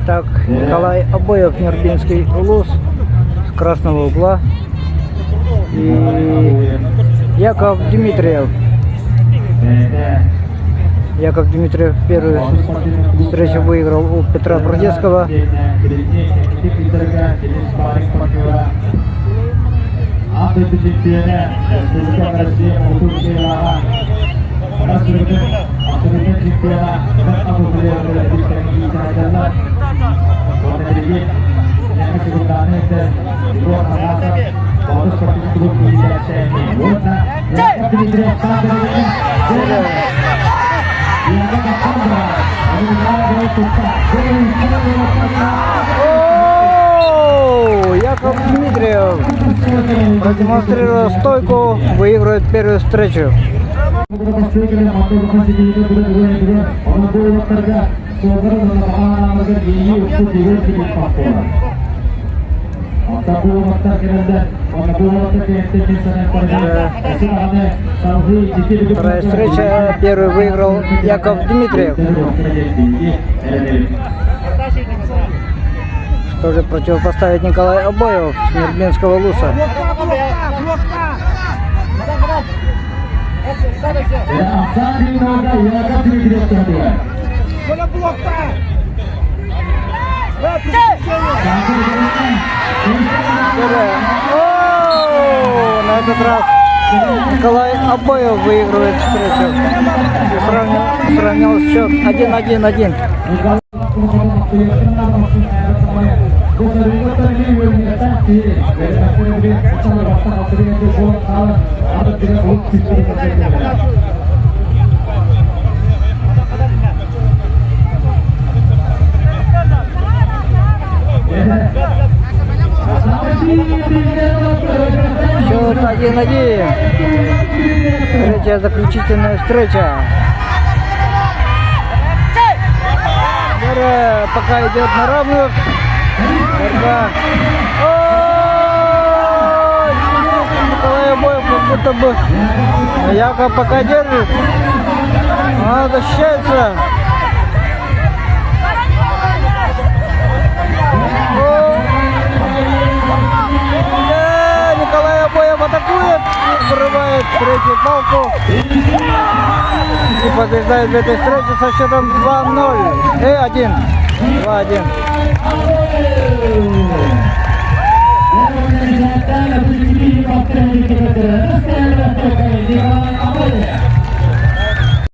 Итак, Николай Обоев, Нербинский улус с красного угла. И Яков Дмитриев. Яков Дмитриев первую встречу выиграл у Петра Бродецкого. Яков Дмитриев продемонстрировал стойку, выигрывает первую встречу. Вторая встреча, первый выиграл Яков Дмитриев. Что же противопоставить Николай Обоев с Нербинского улуса? На этот раз Николай Обоев выигрывает встречу. И сравнял счет 1-1-1. Счет 1-1. Третья заключительная встреча. Пока идет на равных. Николай Обоев как будто бы Яков пока держит. Защищается. Николай Обоев атакует, вырывает третью палку и побеждает в этой встрече со счетом 2-0. 1. 2-1.